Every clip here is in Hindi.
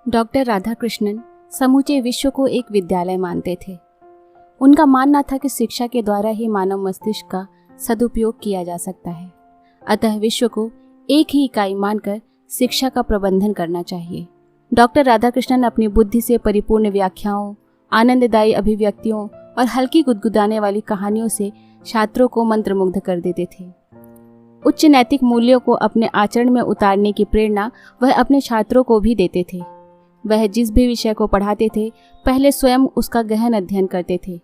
डॉक्टर राधाकृष्णन समूचे विश्व को एक विद्यालय मानते थे। उनका मानना था कि शिक्षा के द्वारा ही मानव मस्तिष्क का सदुपयोग किया जा सकता है। अतः विश्व को एक ही इकाई मानकर शिक्षा का प्रबंधन करना चाहिए। डॉक्टर राधाकृष्णन अपनी बुद्धि से परिपूर्ण व्याख्याओं, आनंददायी अभिव्यक्तियों और हल्की गुदगुदाने वाली कहानियों से छात्रों को मंत्रमुग्ध कर देते थे। उच्च नैतिक मूल्यों को अपने आचरण में उतारने की प्रेरणा वह अपने छात्रों को भी देते थे। वह जिस भी विषय को पढ़ाते थे पहले स्वयं उसका गहन अध्ययन करते थे।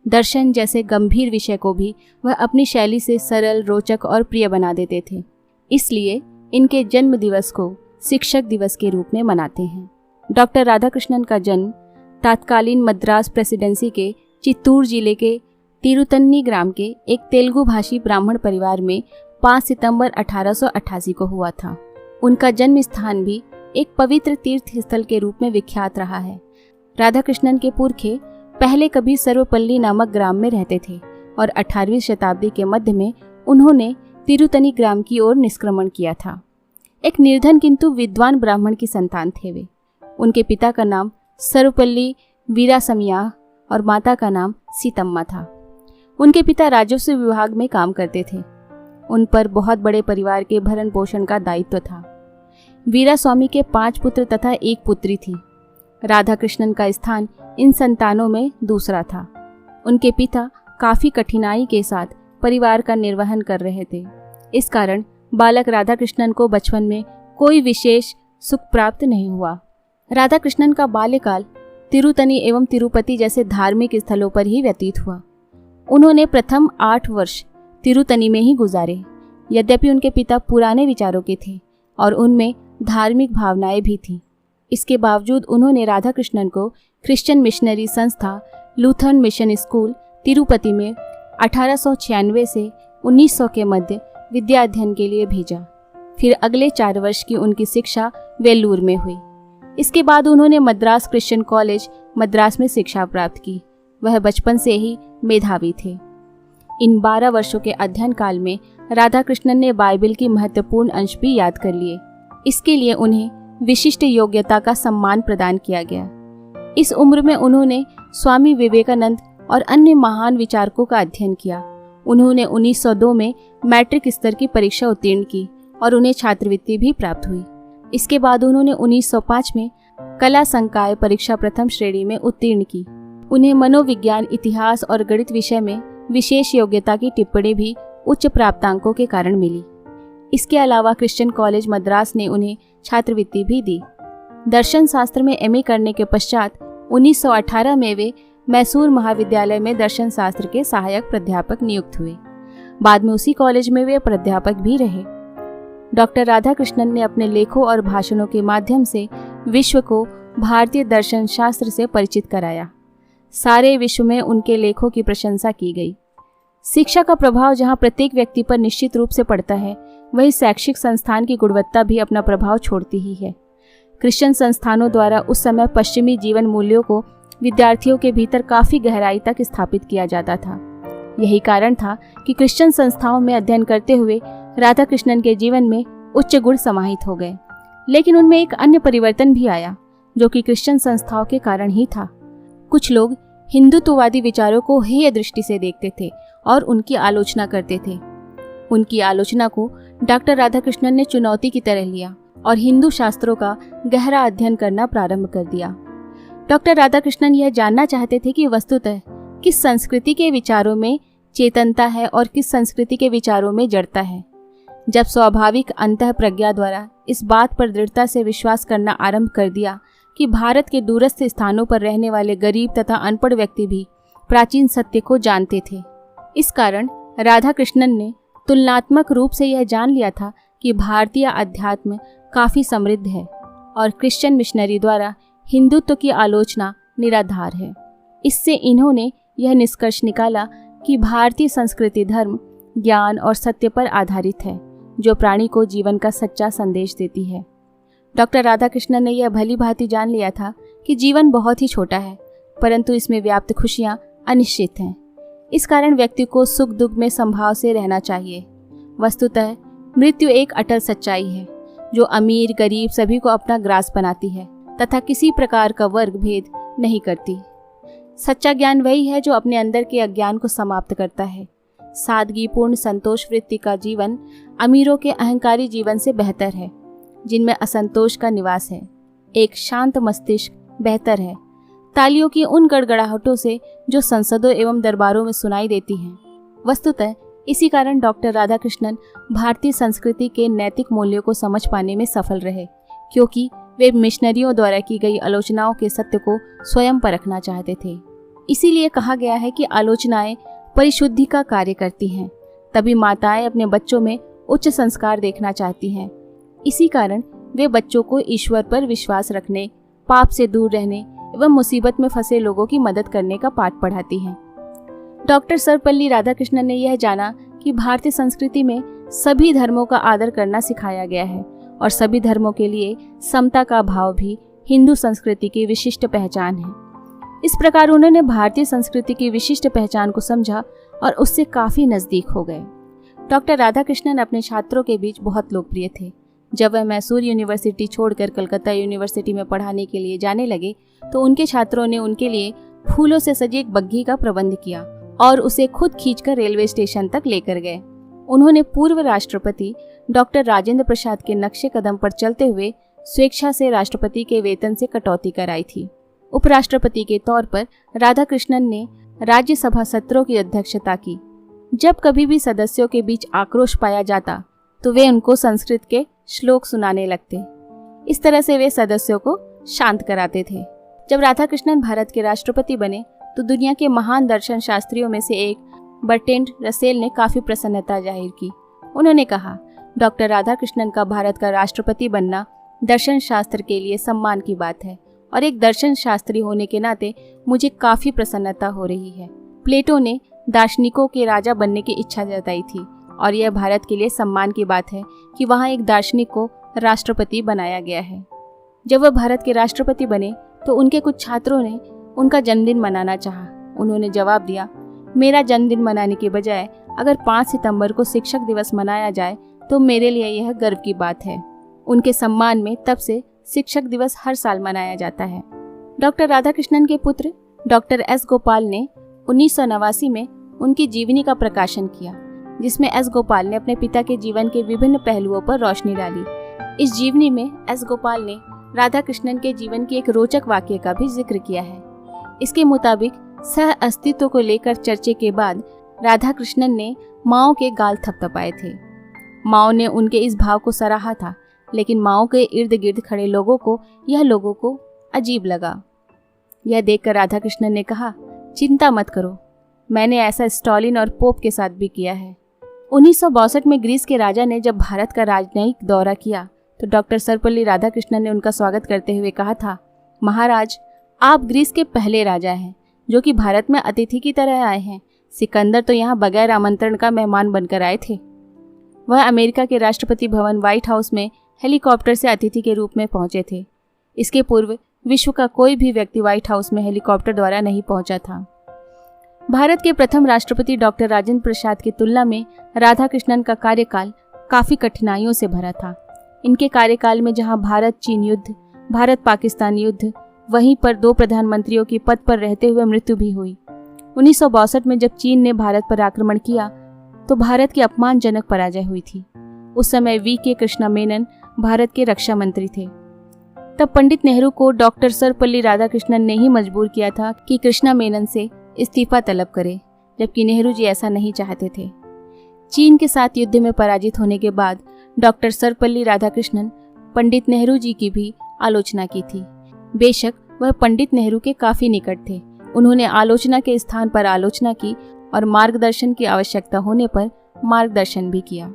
दर्शन जैसे गंभीर विषय को भी वह अपनी शैली से सरल, रोचक और प्रिय बना देते थे। इसलिए इनके जन्म दिवस को शिक्षक दिवस के रूप में मनाते हैं। डॉक्टर राधाकृष्णन का जन्म तत्कालीन मद्रास प्रेसिडेंसी के चित्तूर जिले के तिरुतन्नी ग्राम के एक तेलुगु भाषी ब्राह्मण परिवार में 5 सितंबर 1888 को हुआ था। उनका जन्म स्थान भी एक पवित्र तीर्थ स्थल के रूप में विख्यात रहा है। राधाकृष्णन के पुरखे पहले कभी सर्वपल्ली नामक ग्राम में रहते थे और 18वीं शताब्दी के मध्य में उन्होंने तिरुतनी ग्राम की ओर निष्क्रमण किया था। एक निर्धन किंतु विद्वान ब्राह्मण की संतान थे वे। उनके पिता का नाम सर्वपल्ली वीरासमिया और माता का नाम सीतम्मा था। उनके पिता राजस्व विभाग में काम करते थे। उन पर बहुत बड़े परिवार के भरण पोषण का दायित्व था। वीरास्वामी के 5 पुत्र तथा 1 पुत्री थी। राधाकृष्णन का स्थान इन संतानों में दूसरा था। उनके पिता काफी कठिनाई के साथ परिवार का निर्वहन कर रहे थे। इस कारण बालक राधाकृष्णन को बचपन में कोई विशेष सुख प्राप्त नहीं हुआ। राधाकृष्णन का बाल्यकाल तिरुतनी एवं तिरुपति जैसे धार्मिक स्थलों पर ही व्यतीत हुआ। उन्होंने प्रथम 8 वर्ष तिरुतनी में ही गुजारे। यद्यपि उनके पिता पुराने विचारों के थे और उनमें धार्मिक भावनाएं भी थीं, इसके बावजूद उन्होंने राधाकृष्णन को क्रिश्चियन मिशनरी संस्था लूथरन मिशन स्कूल तिरुपति में 1896 से 1900 के मध्य विद्या अध्ययन के लिए भेजा। फिर अगले 4 वर्ष की उनकी शिक्षा वेल्लूर में हुई। इसके बाद उन्होंने मद्रास क्रिश्चियन कॉलेज मद्रास में शिक्षा प्राप्त की। वह बचपन से ही मेधावी थे। इन 12 वर्षों के अध्ययन काल में राधाकृष्णन ने बाइबल की महत्वपूर्ण अंश भी याद कर लिए। इसके लिए उन्हें विशिष्ट योग्यता का सम्मान प्रदान किया गया। इस उम्र में उन्होंने स्वामी विवेकानंद और अन्य महान विचारकों का अध्ययन किया। उन्होंने 1902 में मैट्रिक स्तर की परीक्षा उत्तीर्ण की और उन्हें छात्रवृत्ति भी प्राप्त हुई। इसके बाद उन्होंने 1905 में कला संकाय परीक्षा प्रथम श्रेणी में उत्तीर्ण की। उन्हें मनोविज्ञान, इतिहास और गणित विषय में विशेष योग्यता की टिप्पणी भी उच्च प्राप्तांकों के कारण मिली। इसके अलावा क्रिश्चियन कॉलेज मद्रास ने उन्हें छात्रवृत्ति भी दी। दर्शन शास्त्र में एमए करने के पश्चात 1918 में वे मैसूर महाविद्यालय में दर्शन शास्त्र के सहायक प्राध्यापक नियुक्त हुए। बाद में उसी कॉलेज में वे प्राध्यापक भी रहे। डॉक्टर राधाकृष्णन ने अपने लेखों और भाषणों के माध्यम से विश्व को भारतीय दर्शन शास्त्र से परिचित कराया। सारे विश्व में उनके लेखों की प्रशंसा की गई। शिक्षा का प्रभाव जहाँ प्रत्येक व्यक्ति पर निश्चित रूप से पड़ता है, वहीं शैक्षिक संस्थान की गुणवत्ता भी अपना प्रभाव छोड़ती ही है। क्रिश्चियन संस्थानों द्वारा उस समय पश्चिमी जीवन मूल्यों को विद्यार्थियों के भीतर काफी गहराई तक स्थापित किया जाता था। यही कारण था कि क्रिश्चियन संस्थाओं में अध्ययन करते हुए राधाकृष्णन के जीवन में उच्च गुण समाहित हो गए। लेकिन उनमें एक अन्य परिवर्तन भी आया, जो कि क्रिश्चियन संस्थाओं के कारण ही था। कुछ लोग हिंदुत्ववादी विचारों को हेय दृष्टि से देखते थे और उनकी आलोचना करते थे। उनकी आलोचना को डॉक्टर राधाकृष्णन ने चुनौती की तरह लिया और हिंदू शास्त्रों का गहरा अध्ययन करना प्रारंभ कर दिया। डॉक्टर राधाकृष्णन यह जानना चाहते थे कि वस्तुतः किस संस्कृति के विचारों में चेतनता है और किस संस्कृति के विचारों में जड़ता है। जब स्वाभाविक अंतः प्रज्ञा द्वारा इस बात पर दृढ़ता से विश्वास करना आरंभ कर दिया कि भारत के दूरस्थ स्थानों पर रहने वाले गरीब तथा अनपढ़ व्यक्ति भी प्राचीन सत्य को जानते थे। इस कारण राधाकृष्णन ने तुलनात्मक रूप से यह जान लिया था कि भारतीय अध्यात्म काफी समृद्ध है और क्रिश्चियन मिशनरी द्वारा हिंदुत्व की आलोचना निराधार है। इससे इन्होंने यह निष्कर्ष निकाला कि भारतीय संस्कृति धर्म, ज्ञान और सत्य पर आधारित है, जो प्राणी को जीवन का सच्चा संदेश देती है। डॉक्टर राधाकृष्णन ने यह भली भांति जान लिया था कि जीवन बहुत ही छोटा है, परंतु इसमें व्याप्त खुशियां अनिश्चित हैं। इस कारण व्यक्ति को सुख दुख में संभाव से रहना चाहिए। वस्तुतः मृत्यु एक अटल सच्चाई है, जो अमीर गरीब सभी को अपना ग्रास बनाती है तथा किसी प्रकार का वर्ग भेद नहीं करती। सच्चा ज्ञान वही है जो अपने अंदर के अज्ञान को समाप्त करता है। सादगीपूर्ण संतोष वृत्ति का जीवन अमीरों के अहंकारी जीवन से बेहतर है, जिनमें असंतोष का निवास है। एक शांत मस्तिष्क बेहतर है तालियों की उन गड़गड़ाहटों से जो संसदों एवं दरबारों में सुनाई देती हैं। वस्तुतः इसी कारण डॉक्टर राधाकृष्णन भारतीय संस्कृति के नैतिक मूल्यों को समझ पाने में सफल रहे, क्योंकि वे मिशनरियों द्वारा की गई आलोचनाओं के सत्य को स्वयं परखना चाहते थे। इसीलिए कहा गया है कि आलोचनाएं परिशुद्धि का कार्य करती हैं। तभी माताएं अपने बच्चों में उच्च संस्कार देखना चाहती हैं। इसी कारण वे बच्चों को ईश्वर पर विश्वास रखने, पाप से दूर रहने एवं मुसीबत में फंसे लोगों की मदद करने का पाठ पढ़ाती हैं। डॉक्टर सर्वपल्ली राधाकृष्णन ने यह जाना कि भारतीय संस्कृति में सभी धर्मों का आदर करना सिखाया गया है और सभी धर्मों के लिए समता का भाव भी हिंदू संस्कृति की विशिष्ट पहचान है। इस प्रकार उन्होंने भारतीय संस्कृति की विशिष्ट पहचान को समझा और उससे काफी नजदीक हो गए। डॉक्टर राधाकृष्णन अपने छात्रों के बीच बहुत लोकप्रिय थे। जब वह मैसूर यूनिवर्सिटी छोड़कर कलकत्ता यूनिवर्सिटी में पढ़ाने के लिए जाने लगे तो उनके छात्रों ने उनके लिए फूलों से सजी एक बग्घी का प्रबंध किया और उसे खुद खींचकर रेलवे स्टेशन तक लेकर गए। उन्होंने पूर्व राष्ट्रपति डॉक्टर राजेंद्र प्रसाद के नक्शे कदम पर चलते हुए स्वेच्छा से राष्ट्रपति के वेतन से कटौती कराई थी। उपराष्ट्रपति के तौर पर राधाकृष्णन ने राज्यसभा सत्रों की अध्यक्षता की। जब कभी भी सदस्यों के बीच आक्रोश पाया जाता तो वे उनको संस्कृत के श्लोक सुनाने लगते। इस तरह से वे सदस्यों को शांत कराते थे। जब राधाकृष्णन भारत के राष्ट्रपति बने तो दुनिया के महान दर्शन शास्त्रियों में से एक बर्ट्रैंड रसेल ने काफी प्रसन्नता जाहिर की। उन्होंने कहा, डॉक्टर राधाकृष्णन का भारत का राष्ट्रपति बनना दर्शन शास्त्र के लिए सम्मान की बात है और एक दर्शन शास्त्री होने के नाते मुझे काफी प्रसन्नता हो रही है। प्लेटो ने दार्शनिकों के राजा बनने की इच्छा जताई थी और यह भारत के लिए सम्मान की बात है कि वहाँ एक दार्शनिक को राष्ट्रपति बनाया गया है। जब वह भारत के राष्ट्रपति बने तो उनके कुछ छात्रों ने उनका जन्मदिन मनाना चाहा। उन्होंने जवाब दिया, मेरा जन्मदिन मनाने के बजाय अगर 5 सितंबर को शिक्षक दिवस मनाया जाए तो मेरे लिए यह गर्व की बात है। उनके सम्मान में तब से शिक्षक दिवस हर साल मनाया जाता है। डॉक्टर राधाकृष्णन के पुत्र डॉक्टर एस गोपाल ने 1989 में उनकी जीवनी का प्रकाशन किया, जिसमें एस गोपाल ने अपने पिता के जीवन के विभिन्न पहलुओं पर रोशनी डाली। इस जीवनी में एस गोपाल ने राधाकृष्णन के जीवन की एक रोचक वाक्य का भी जिक्र किया है। इसके मुताबिक सह अस्तित्व को लेकर चर्चे के बाद राधाकृष्णन ने माओ के गाल थपथपाए थे। माओ ने उनके इस भाव को सराहा था, लेकिन माओ के इर्द गिर्द खड़े लोगों को अजीब लगा। यह देखकर राधाकृष्णन ने कहा, चिंता मत करो, मैंने ऐसा स्टालिन और पोप के साथ भी किया है। 1962 में ग्रीस के राजा ने जब भारत का राजनयिक दौरा किया तो डॉक्टर सर्वपल्ली राधाकृष्णन ने उनका स्वागत करते हुए कहा था, महाराज, आप ग्रीस के पहले राजा हैं जो कि भारत में अतिथि की तरह आए हैं। सिकंदर तो यहाँ बगैर आमंत्रण का मेहमान बनकर आए थे। वह अमेरिका के राष्ट्रपति भवन व्हाइट हाउस में हेलीकॉप्टर से अतिथि के रूप में पहुंचे थे। इसके पूर्व विश्व का कोई भी व्यक्ति व्हाइट हाउस में हेलीकॉप्टर द्वारा नहीं पहुंचा था। भारत के प्रथम राष्ट्रपति डॉक्टर राजेंद्र प्रसाद की तुलना में राधाकृष्णन का कार्यकाल काफी कठिनाइयों से भरा था। इनके कार्यकाल में जहां भारत चीन युद्ध, भारत पाकिस्तान युद्ध, वहीं पर 2 प्रधानमंत्रियों की पद पर रहते हुए मृत्यु भी हुई। 1962 में जब चीन ने भारत पर आक्रमण किया तो भारत की अपमानजनक पराजय हुई थी। उस समय वी.के. कृष्णा मेनन भारत के रक्षा मंत्री थे। तब पंडित नेहरू को डॉक्टर सर्वपल्ली राधाकृष्णन ने ही मजबूर किया था कि कृष्णा मेनन से इस्तीफा तलब करे, जबकि नेहरू जी ऐसा नहीं चाहते थे। चीन के साथ युद्ध में पराजित होने के बाद डॉक्टर सर्वपल्ली राधाकृष्णन पंडित नेहरू जी की भी आलोचना की थी। बेशक वह पंडित नेहरू के काफी निकट थे। उन्होंने आलोचना के स्थान पर आलोचना की और मार्गदर्शन की आवश्यकता होने पर मार्गदर्शन भी किया।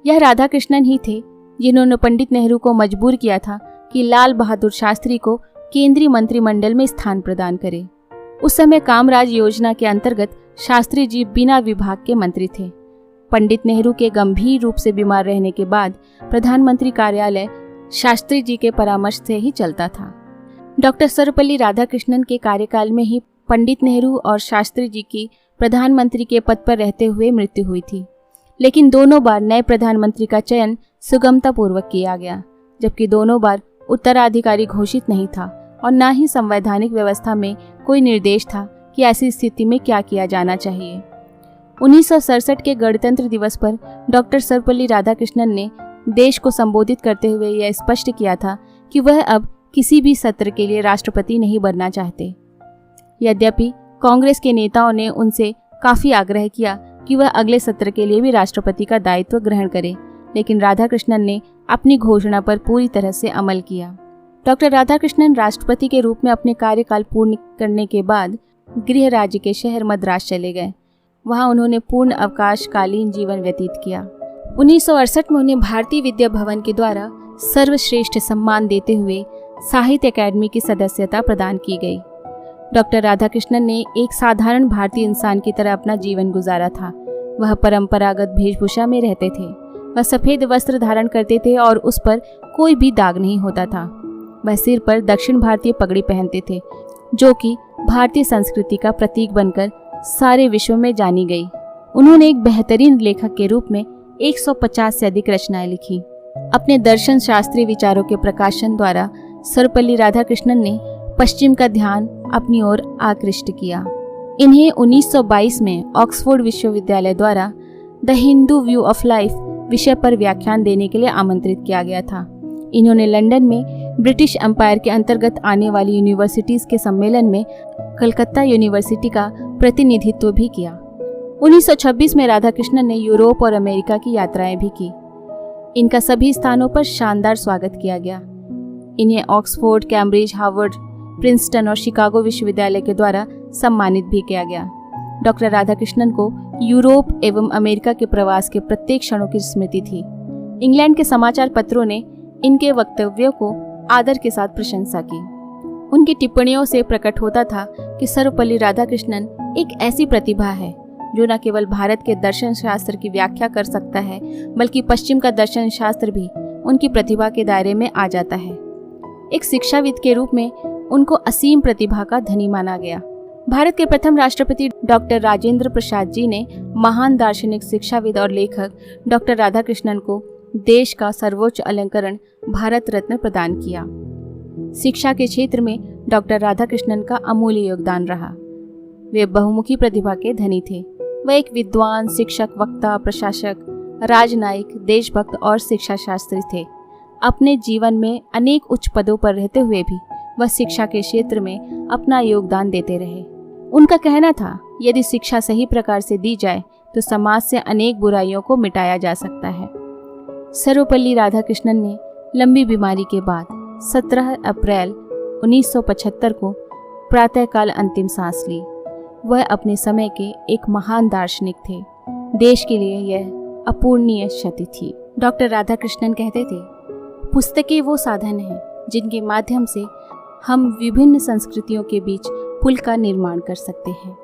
यह राधाकृष्णन ही थे जिन्होंने पंडित नेहरू को मजबूर किया था कि लाल बहादुर शास्त्री को केंद्रीय मंत्रिमंडल में स्थान प्रदान करें। उस समय कामराज योजना के अंतर्गत शास्त्री जी बिना विभाग के मंत्री थे। पंडित नेहरू के गंभीर रूप से बीमार रहने के बाद प्रधानमंत्री कार्यालय शास्त्री जी के परामर्श से ही चलता था। डॉक्टर सर्वपल्ली राधाकृष्णन के कार्यकाल में ही पंडित नेहरू और शास्त्री जी की प्रधानमंत्री के पद पर रहते हुए मृत्यु हुई थी, लेकिन दोनों बार नए प्रधानमंत्री का चयन सुगमता पूर्वक किया गया, जबकि दोनों बार उत्तराधिकारी घोषित नहीं था और न ही संवैधानिक व्यवस्था में कोई निर्देश था कि ऐसी स्थिति में क्या किया जाना चाहिए। 1967 के गणतंत्र दिवस पर डॉक्टर सर्वपल्ली राधाकृष्णन ने देश को संबोधित करते हुए यह स्पष्ट किया था कि वह अब किसी भी सत्र के लिए राष्ट्रपति नहीं बनना चाहते। यद्यपि कांग्रेस के नेताओं ने उनसे काफी आग्रह किया कि वह अगले सत्र के लिए भी राष्ट्रपति का दायित्व ग्रहण करें, लेकिन राधाकृष्णन ने अपनी घोषणा पर पूरी तरह से अमल किया। डॉक्टर राधाकृष्णन राष्ट्रपति के रूप में अपने कार्यकाल पूर्ण करने के बाद गृह राज्य के शहर मद्रास चले गए। वहां उन्होंने पूर्ण अवकाशकालीन जीवन व्यतीत किया। 1968 में उन्हें भारतीय विद्या भवन के द्वारा सर्वश्रेष्ठ सम्मान देते हुए साहित्य अकादमी की सदस्यता प्रदान की गई। डॉक्टर राधाकृष्णन ने एक साधारण भारतीय इंसान की तरह अपना जीवन गुजारा था। वह परंपरागत वेशभूषा में रहते थे। वह सफेद वस्त्र धारण करते थे और उस पर कोई भी दाग नहीं होता था। वह सिर पर दक्षिण भारतीय पगड़ी पहनते थे, जो कि भारतीय संस्कृति का प्रतीक बनकर सारे विश्व में जानी गई। उन्होंने एक बेहतरीन लेखक के रूप में 150 से अधिक रचनाएं लिखी। अपने दर्शन शास्त्रीय विचारों के प्रकाशन द्वारा सर्वपल्ली राधाकृष्णन ने पश्चिम का ध्यान अपनी ओर आकृष्ट किया। इन्हें 1922 में ऑक्सफोर्ड विश्वविद्यालय द्वारा the Hindu view of life विषय पर व्याख्यान देने के लिए आमंत्रित किया गया था। इन्होंने लंदन में ब्रिटिश एम्पायर के अंतर्गत आने वाली यूनिवर्सिटीज के सम्मेलन में कलकत्ता यूनिवर्सिटी का प्रतिनिधित्व भी किया। 1926 में राधाकृष्णन ने यूरोप और अमेरिका की यात्राएं भी की। इनका सभी स्थानों पर शानदार स्वागत किया गया। इन्हें ऑक्सफोर्ड, कैम्ब्रिज, हार्वर्ड, प्रिंसटन और शिकागो विश्वविद्यालय के द्वारा सम्मानित भी किया गया। डॉक्टर राधाकृष्णन को यूरोप एवं अमेरिका के प्रवास के प्रत्येक क्षणों की स्मृति थी। इंग्लैंड के समाचार पत्रों ने इनके वक्तव्यों को आदर के साथ प्रशंसा की। उनकी टिप्पणियों से प्रकट होता था कि सर्वपल्ली राधाकृष्णन एक ऐसी प्रतिभा है जो न केवल भारत के दर्शन शास्त्र की व्याख्या कर सकता है, बल्कि पश्चिम का दर्शन शास्त्र भी उनकी प्रतिभा के दायरे में आ जाता है। एक शिक्षाविद के रूप में उनको असीम प्रतिभा का धनी माना गया। भारत के प्रथम राष्ट्रपति डॉक्टर राजेंद्र प्रसाद जी ने महान दार्शनिक, शिक्षाविद और लेखक डॉक्टर राधाकृष्णन को देश का सर्वोच्च अलंकरण भारत रत्न प्रदान किया। शिक्षा के क्षेत्र में डॉक्टर राधाकृष्णन का अमूल्य योगदान रहा। वे बहुमुखी प्रतिभा के धनी थे। वह एक विद्वान, शिक्षक, वक्ता, प्रशासक, राजनयिक, देशभक्त और शिक्षा शास्त्री थे। अपने जीवन में अनेक उच्च पदों पर रहते हुए भी वह शिक्षा के क्षेत्र में अपना योगदान देते रहे। उनका कहना था, यदि शिक्षा सही प्रकार से दी जाए तो समाज से अनेक बुराइयों को मिटाया जा सकता है। सर्वपल्ली राधाकृष्णन ने लंबी बीमारी के बाद 17 अप्रैल 1975 को प्रातःकाल अंतिम सांस ली। वह अपने समय के एक महान दार्शनिक थे। देश के लिए यह अपूर्णीय क्षति थी। डॉक्टर राधाकृष्णन कहते थे, पुस्तकें वो साधन हैं जिनके माध्यम से हम विभिन्न संस्कृतियों के बीच पुल का निर्माण कर सकते हैं।